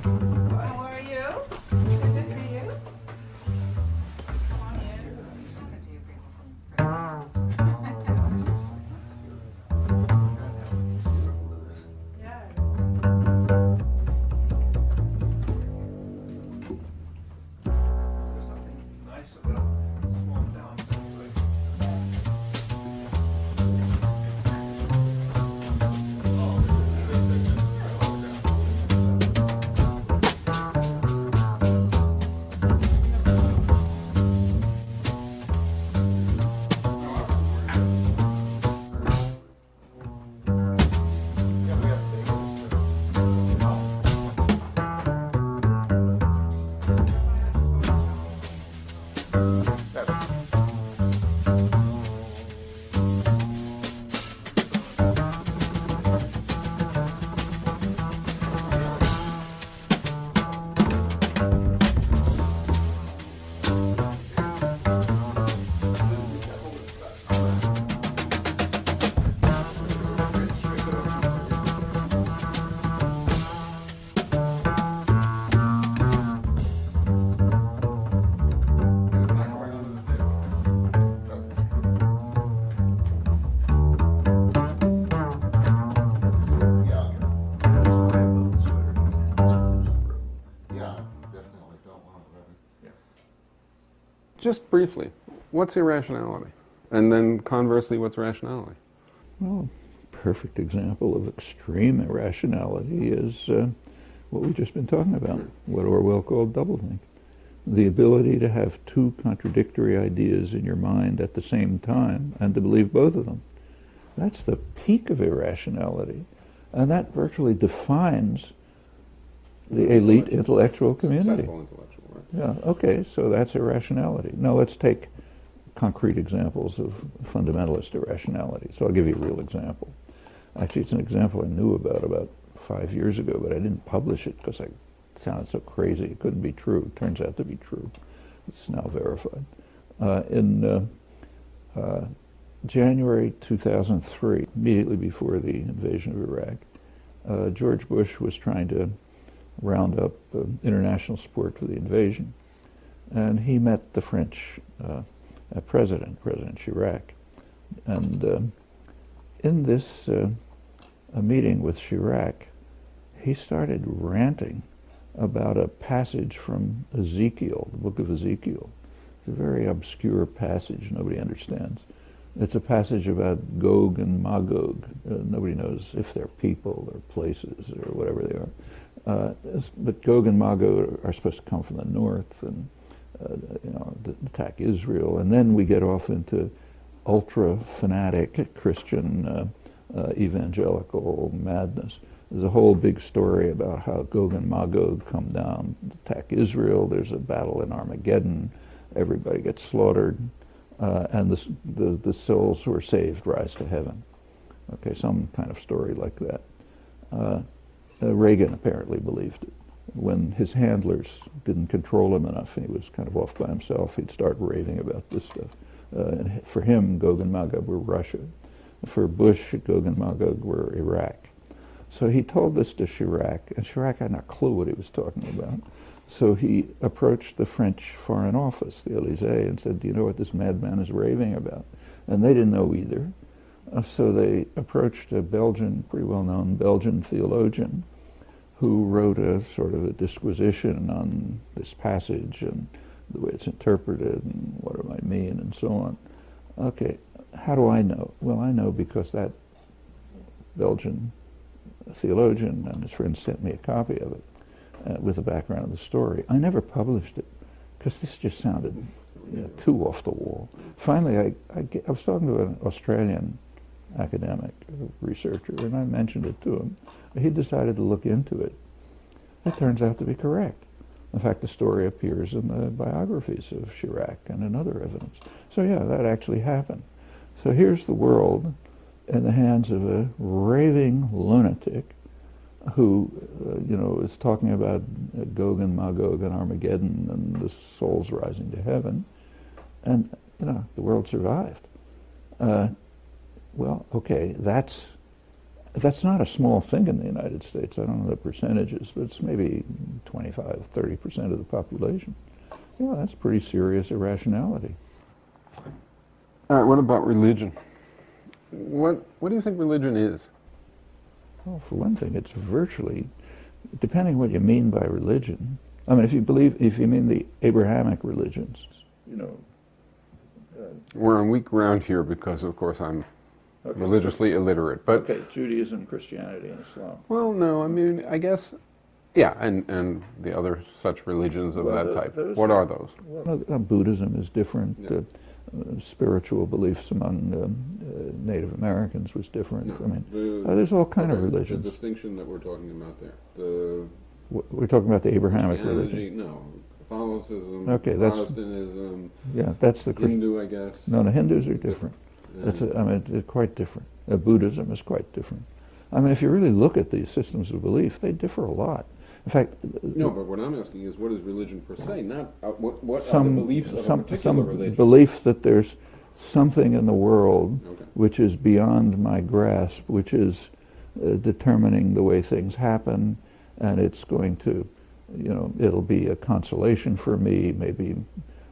How are you? Good to see you. Come on in. Just briefly, what's irrationality? And then conversely, what's rationality? Well, perfect example of extreme irrationality is what we've just been talking about, what Orwell called doublethink. The ability to have two contradictory ideas in your mind at the same time and to believe both of them. That's the peak of irrationality. And that virtually defines the elite intellectual community. Successful intellectual, right? Yeah, okay, so that's irrationality. Now let's take concrete examples of fundamentalist irrationality. So I'll give you a real example. Actually, it's an example I knew about 5 years ago, but I didn't publish it because it sounded so crazy. It couldn't be true. It turns out to be true. It's now verified. In January 2003, immediately before the invasion of Iraq, George Bush was trying to round up international support for the invasion. And he met the French President Chirac. And in this a meeting with Chirac, he started ranting about a passage from Ezekiel, the book of Ezekiel. It's a very obscure passage nobody understands. It's a passage about Gog and Magog. Nobody knows if they're people or places or whatever they are. But Gog and Magog are supposed to come from the north and attack Israel. And then we get off into ultra-fanatic Christian evangelical madness. There's a whole big story about how Gog and Magog come down, attack Israel. There's a battle in Armageddon. Everybody gets slaughtered. And the souls who are saved rise to heaven. Okay, some kind of story like that. Reagan apparently believed it. When his handlers didn't control him enough and he was kind of off by himself, he'd start raving about this stuff. And for him, Gog and Magog were Russia. For Bush, Gog and Magog were Iraq. So he told this to Chirac, and Chirac had no clue what he was talking about. So he approached the French Foreign Office, the Élysée, and said, do you know what this madman is raving about? And they didn't know either. So they approached a Belgian, pretty well-known Belgian theologian who wrote a sort of a disquisition on this passage and the way it's interpreted and what it might mean and so on. Okay, how do I know? Well, I know because that Belgian theologian and his friends sent me a copy of it with the background of the story. I never published it because this just sounded too off the wall. Finally, I was talking to an Australian academic researcher, and I mentioned it to him. He decided to look into it. It turns out to be correct. In fact, the story appears in the biographies of Chirac and in other evidence. So yeah, that actually happened. So here's the world in the hands of a raving lunatic who, is talking about Gog and Magog and Armageddon and the souls rising to heaven, and the world survived. Well, okay, that's That's not a small thing in the United States. I don't know the percentages, but it's maybe 25, 30% of the population. Yeah, that's pretty serious irrationality. All right, what about religion? What do you think religion is? Well, for one thing, it's virtually, depending what you mean by religion. I mean, if you mean the Abrahamic religions, you know. We're on weak ground here because, of course, I'm religiously illiterate. But okay, Judaism, Christianity, and Islam. Well, no, I mean, I guess, yeah, and the other such religions of that type. What are those? Well, Buddhism is different. Yeah. Spiritual beliefs among Native Americans was different. No, I mean, there's all kind of religions. The distinction that we're talking about there. We're talking about the Abrahamic religion. No, Catholicism, okay, that's, Protestantism, yeah, that's the Hindu, I guess. No, the Hindus are different. I mean, it's quite different. Buddhism is quite different. I mean, if you really look at these systems of belief, they differ a lot. In fact, no, but what I'm asking is, what is religion per se? Not what are the beliefs of a particular religion? Belief that there's something in the world which is beyond my grasp, which is determining the way things happen, and it's going to, you know, it'll be a consolation for me. Maybe,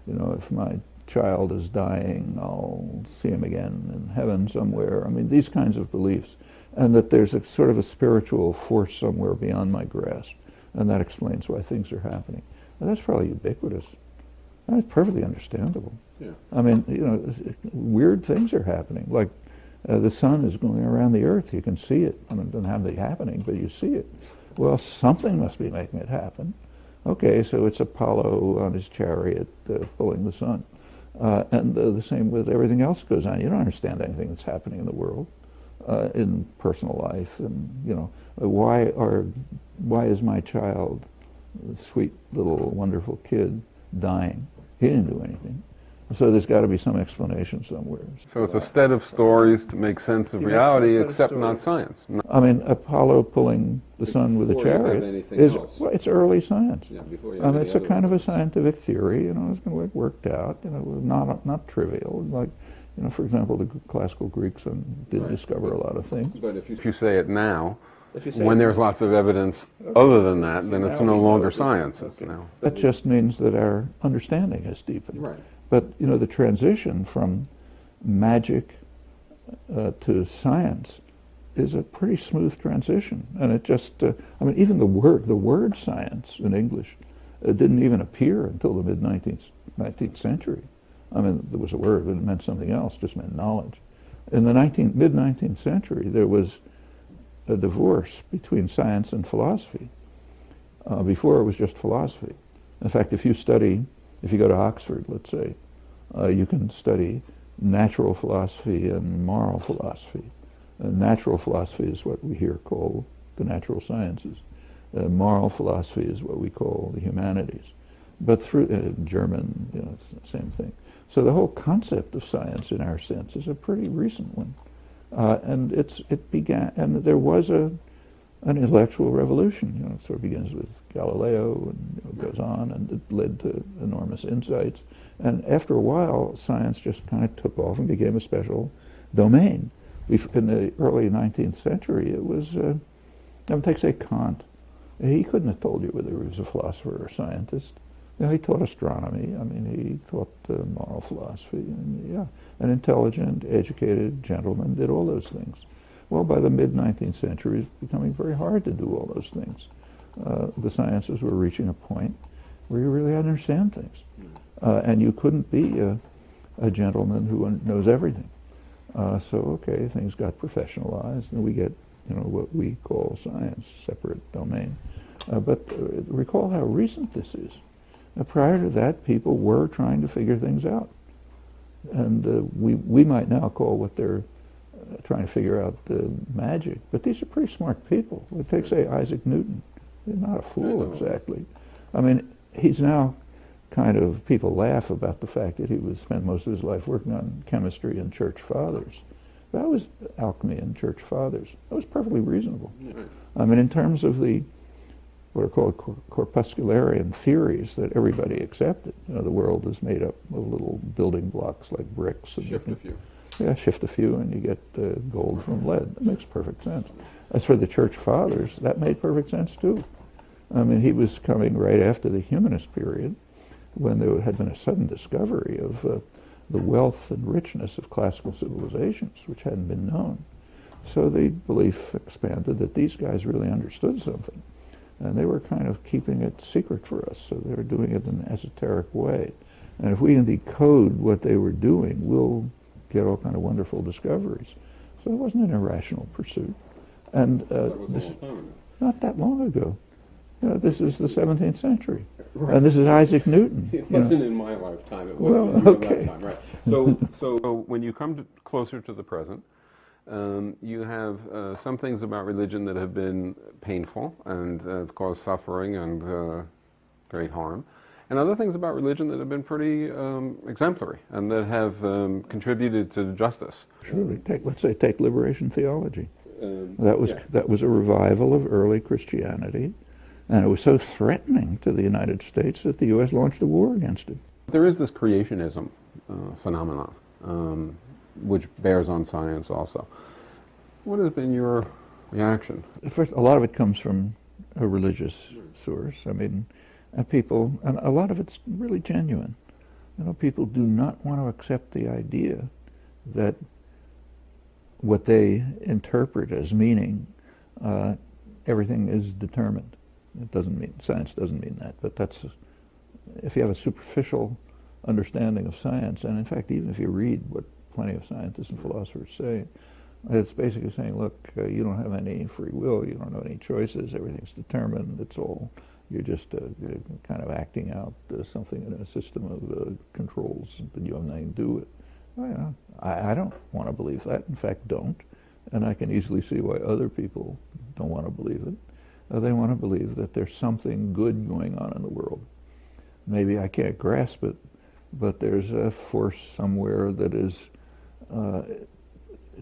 you know, if my child is dying, I'll see him again in heaven somewhere. I mean, these kinds of beliefs, and that there's a sort of a spiritual force somewhere beyond my grasp. And that explains why things are happening. And that's probably ubiquitous. And it's perfectly understandable. Yeah. I mean, you know, weird things are happening. Like the sun is going around the earth. You can see it. I mean, it doesn't have to be happening, but you see it. Well, something must be making it happen. Okay, so it's Apollo on his chariot pulling the sun. And the same with everything else that goes on. You don't understand anything that's happening in the world, in personal life. And, you know, why is my child, sweet little wonderful kid, dying? He didn't do anything. So there's got to be some explanation somewhere. So it's a set of stories to make sense of reality, except not science. I mean, Apollo pulling the sun with a chariot is, well, it's early science. Yeah, before you I mean, it's a kind of a scientific theory, you know, it's going to get worked out, you know, not trivial. Like, you know, for example, the classical Greeks did discover a lot of things. But if you say it now, when there's lots of evidence other than that, then it's no longer science. That just means that our understanding has deepened. Right. But, you know, the transition from magic to science is a pretty smooth transition. And it just, I mean, even the word science in English didn't even appear until the mid-19th century. I mean, there was a word, but it meant something else, just meant knowledge. In the mid-19th century, there was a divorce between science and philosophy. Before it was just philosophy. In fact, if you go to Oxford, let's say, you can study natural philosophy and moral philosophy. Natural philosophy is what we here call the natural sciences. Moral philosophy is what we call the humanities. But through German, you know, it's the same thing. So the whole concept of science, in our sense, is a pretty recent one. And it began, and there was an intellectual revolution. You know, it sort of begins with Galileo and goes on, and it led to enormous insights. And after a while, science just kind of took off and became a special domain. In the early 19th century, it was, take say Kant. He couldn't have told you whether he was a philosopher or a scientist. You know, he taught astronomy. I mean, he taught moral philosophy. And, yeah, an intelligent, educated gentleman did all those things. Well, by the mid-19th century, it's becoming very hard to do all those things. The sciences were reaching a point where you really understand things. And you couldn't be a gentleman who knows everything. So, okay, things got professionalized, and we get, you know, what we call science, separate domain. But recall how recent this is. Prior to that, people were trying to figure things out. And we might now call what they're trying to figure out magic, but these are pretty smart people. Take, say, Isaac Newton. He's not a fool, exactly. I mean, he's now kind of, people laugh about the fact that he spent most of his life working on chemistry and church fathers. That was alchemy and church fathers. That was perfectly reasonable. I mean, in terms of what are called corpuscularian theories that everybody accepted. You know, the world is made up of little building blocks like bricks. And shift a few. Yeah, shift a few and you get gold from lead. That makes perfect sense. As for the Church Fathers, that made perfect sense too. I mean, he was coming right after the humanist period, when there had been a sudden discovery of the wealth and richness of classical civilizations, which hadn't been known. So the belief expanded that these guys really understood something, and they were kind of keeping it secret for us, so they were doing it in an esoteric way. And if we can decode what they were doing, we'll get all kind of wonderful discoveries. So it wasn't an irrational pursuit. And not that long ago. This is the 17th century. Right. And this is Isaac Newton. It wasn't in my lifetime. It wasn't in your lifetime, right. So when you come closer to the present, you have some things about religion that have been painful and have caused suffering and great harm, and other things about religion that have been pretty exemplary and that have contributed to justice. Surely, let's take liberation theology. That was a revival of early Christianity, and it was so threatening to the United States that the U.S. launched a war against it. There is this creationism phenomenon, which bears on science also. What has been your reaction? First, a lot of it comes from a religious source. I mean, and a lot of it's really genuine. People do not want to accept the idea that what they interpret as meaning, everything is determined. It doesn't mean, science doesn't mean that, but if you have a superficial understanding of science, and in fact, even if you read what plenty of scientists and philosophers say, it's basically saying, look, you don't have any free will, you don't have any choices, everything's determined, you're just kind of acting out something in a system of controls that you have nothing to do with. Well, I don't want to believe that, in fact don't, and I can easily see why other people don't want to believe it. They want to believe that there's something good going on in the world. Maybe I can't grasp it, but there's a force somewhere that is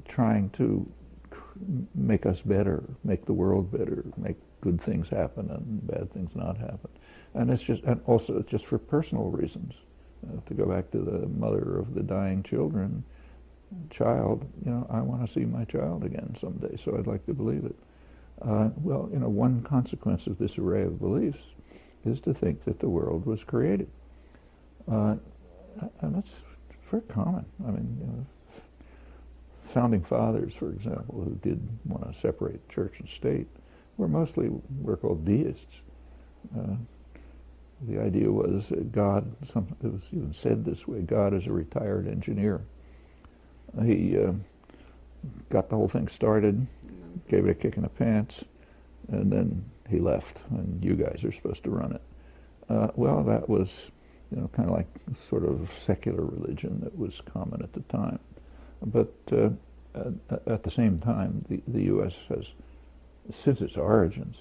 trying to make us better, make the world better, make good things happen and bad things not happen. And it's just for personal reasons. To go back to the mother of the dying child, I want to see my child again someday, so I'd like to believe it. One consequence of this array of beliefs is to think that the world was created. And that's very common. I mean, founding fathers, for example, who did want to separate church and state, were called deists. The idea was God, it was even said this way, God is a retired engineer. He got the whole thing started, gave it a kick in the pants, and then he left, and you guys are supposed to run it. That was, kind of like sort of secular religion that was common at the time. But at the same time, the U.S. has, since its origins,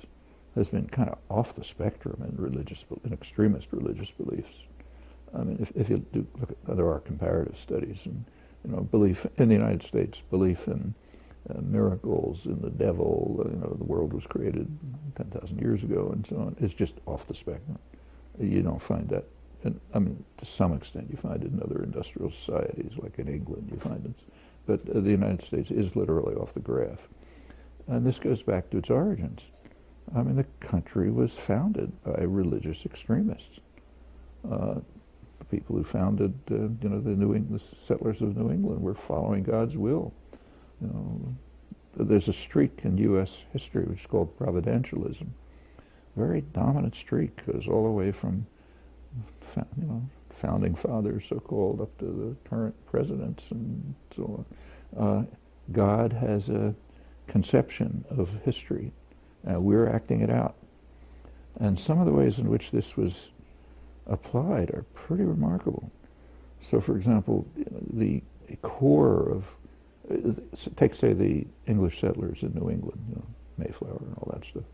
has been kind of off the spectrum in extremist religious beliefs. I mean, if you do look at, there are comparative studies, and belief in the United States, belief in miracles, in the devil, the world was created 10,000 years ago, and so on, is just off the spectrum. You don't find that, to some extent you find it in other industrial societies, like in England you find it, but the United States is literally off the graph. And this goes back to its origins. I mean, the country was founded by religious extremists. The people who founded, the settlers of New England were following God's will. There's a streak in U.S. history which is called providentialism. Very dominant streak, goes all the way from, founding fathers, so-called, up to the current presidents and so on. God has a conception of history. We're acting it out. And some of the ways in which this was applied are pretty remarkable. So, for example, the core of, take, say, the English settlers in New England, Mayflower and all that stuff.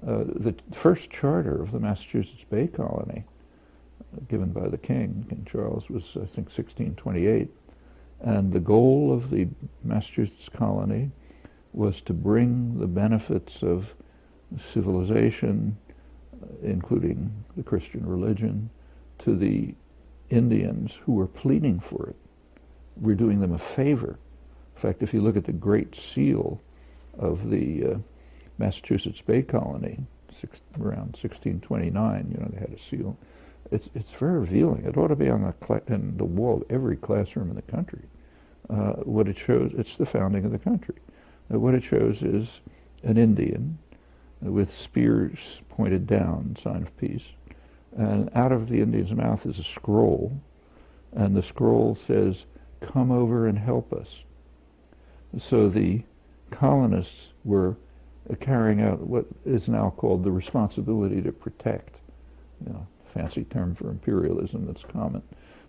The first charter of the Massachusetts Bay Colony, given by the King Charles, was, I think, 1628. And the goal of the Massachusetts colony was to bring the benefits of civilization, including the Christian religion, to the Indians who were pleading for it. We're doing them a favor In fact, if you look at the Great Seal of the Massachusetts Bay Colony, around 1629, they had a seal. It's very revealing. It ought to be on in the wall of every classroom in the country. What it shows, it's the founding of the country. What it shows is an Indian with spears pointed down, sign of peace, and out of the Indian's mouth is a scroll, and the scroll says, "Come over and help us." So the colonists were carrying out what is now called the responsibility to protect, fancy term for imperialism that's common.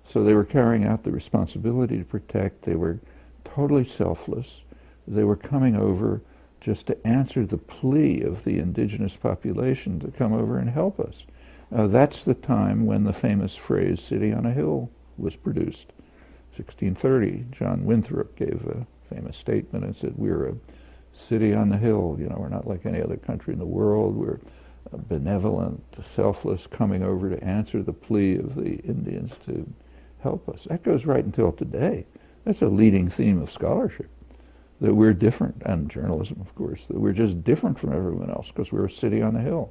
So they were carrying out the responsibility to protect. They were totally selfless. They were coming over just to answer the plea of the indigenous population to come over and help us. That's the time when the famous phrase "city on a hill" was produced. 1630, John Winthrop gave a famous statement and said, "We're a city on the hill, we're not like any other country in the world. We're benevolent, selfless, coming over to answer the plea of the Indians to help us." That goes right until today. That's a leading theme of scholarship, that we're different, and journalism, of course, that we're just different from everyone else because we're a city on the hill.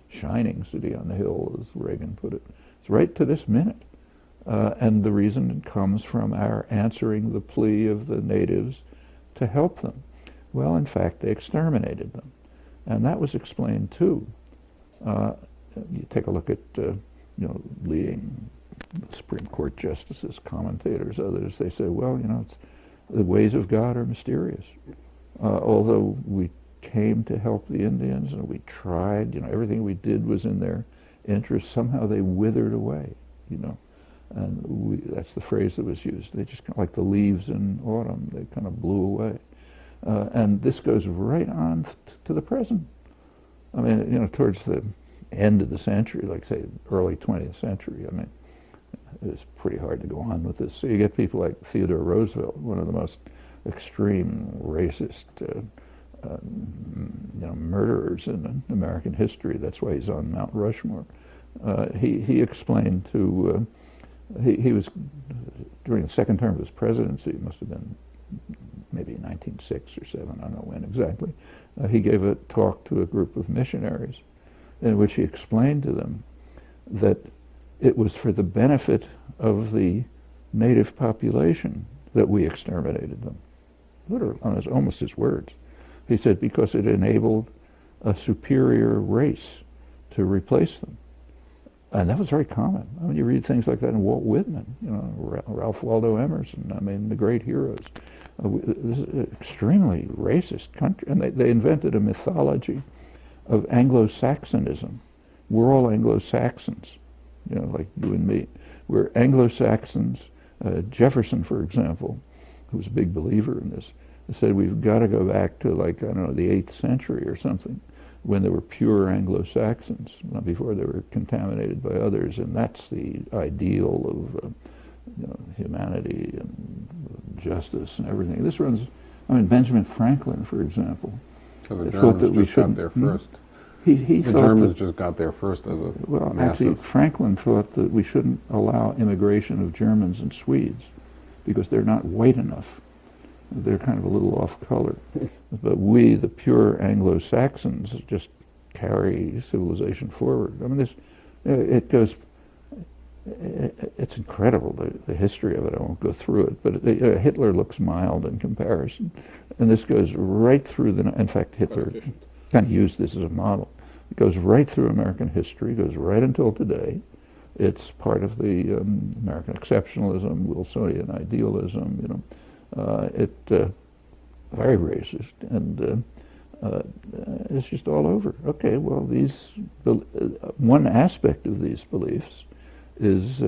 Shining city on the hill, as Reagan put it. It's right to this minute. And the reason comes from our answering the plea of the natives to help them. Well, in fact, they exterminated them. And that was explained, too. You take a look at, leading Supreme Court justices, commentators, others, they say, well, the ways of God are mysterious. Although we came to help the Indians and we tried, everything we did was in their interest, somehow they withered away, And that's the phrase that was used. They just kind of like the leaves in autumn, they kind of blew away. And this goes right on to the present. I mean, towards the end of the century, like say early 20th century, it was pretty hard to go on with this. So you get people like Theodore Roosevelt, one of the most extreme racist, murderers in American history. That's why he's on Mount Rushmore. He explained to, he was, during the second term of his presidency, it must have been maybe 1906 or 7, I don't know when exactly, he gave a talk to a group of missionaries in which he explained to them that it was for the benefit of the native population that we exterminated them. Literally, almost his words. He said because it enabled a superior race to replace them. And that was very common. You read things like that in Walt Whitman, Ralph Waldo Emerson, the great heroes. This is an extremely racist country. And they invented a mythology of Anglo-Saxonism. We're all Anglo-Saxons, like you and me. We're Anglo-Saxons. Jefferson, for example, who was a big believer in this, said we've got to go back to, the 8th century or something, when they were pure Anglo-Saxons, not before they were contaminated by others, and that's the ideal of humanity and justice and everything. This runs, Benjamin Franklin, for example, so the thought that we just got shouldn't. there first. He the thought Germans that, just got there first as a well, massive. actually, Franklin thought that we shouldn't allow immigration of Germans and Swedes because they're not white enough. They're kind of a little off color. But we, the pure Anglo-Saxons, just carry civilization forward. It goes, it's incredible, the history of it. I won't go through it, but Hitler looks mild in comparison. And this goes right through in fact, Hitler kind of used this as a model. It goes right through American history, goes right until today. It's part of the American exceptionalism, Wilsonian idealism, very racist, and it's just all over. Okay, well, one aspect of these beliefs is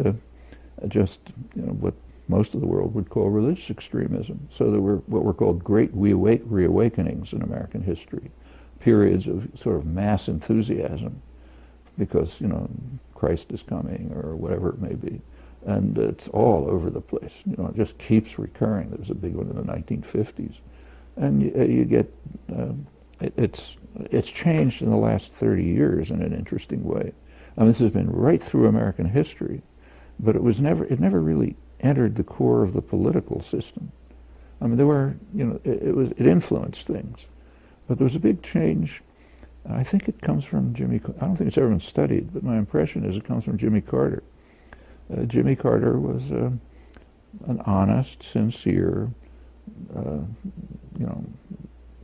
just what most of the world would call religious extremism. So there were what were called great reawakenings in American history, periods of sort of mass enthusiasm, because Christ is coming or whatever it may be. And it's all over the place. It just keeps recurring. There was a big one in the 1950s. And you get, it's changed in the last 30 years in an interesting way. This has been right through American history, but it never really entered the core of the political system. I mean, there were, it influenced things. But there was a big change. I think it comes from I don't think it's ever been studied, but my impression is it comes from Jimmy Carter. Jimmy Carter was an honest, sincere,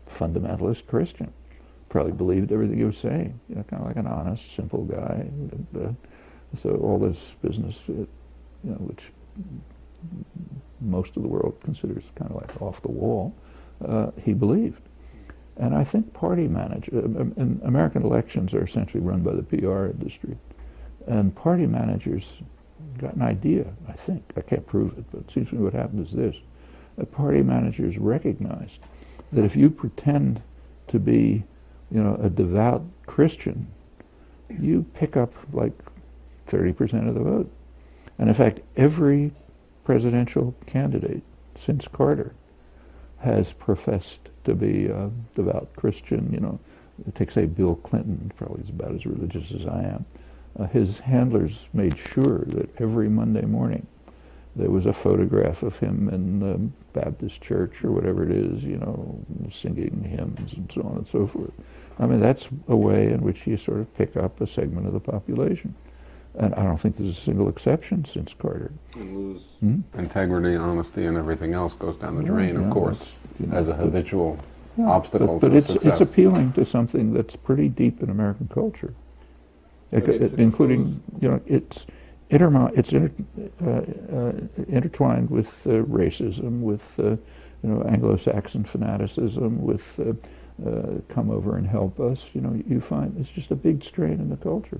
fundamentalist Christian. Probably believed everything he was saying. Kind of like an honest, simple guy. So all this business, which most of the world considers kind of like off the wall, he believed. And I think party and American elections are essentially run by the PR industry. And party managers got an idea, I think. I can't prove it, but it seems to me what happened is this. Party managers recognized that if you pretend to be, a devout Christian, you pick up like 30% of the vote. And in fact, every presidential candidate since Carter has professed to be a devout Christian. Take, say, Bill Clinton, probably is about as religious as I am. His handlers made sure that every Monday morning there was a photograph of him in the Baptist church or whatever it is, singing hymns and so on and so forth. I mean, that's a way in which you sort of pick up a segment of the population. And I don't think there's a single exception since Carter. And lose integrity, honesty, and everything else goes down the drain, of course, as a habitual obstacle but to success. It's appealing to something that's pretty deep in American culture, including, it's intertwined with racism, with Anglo-Saxon fanaticism, with come over and help us. You find it's just a big strain in the culture.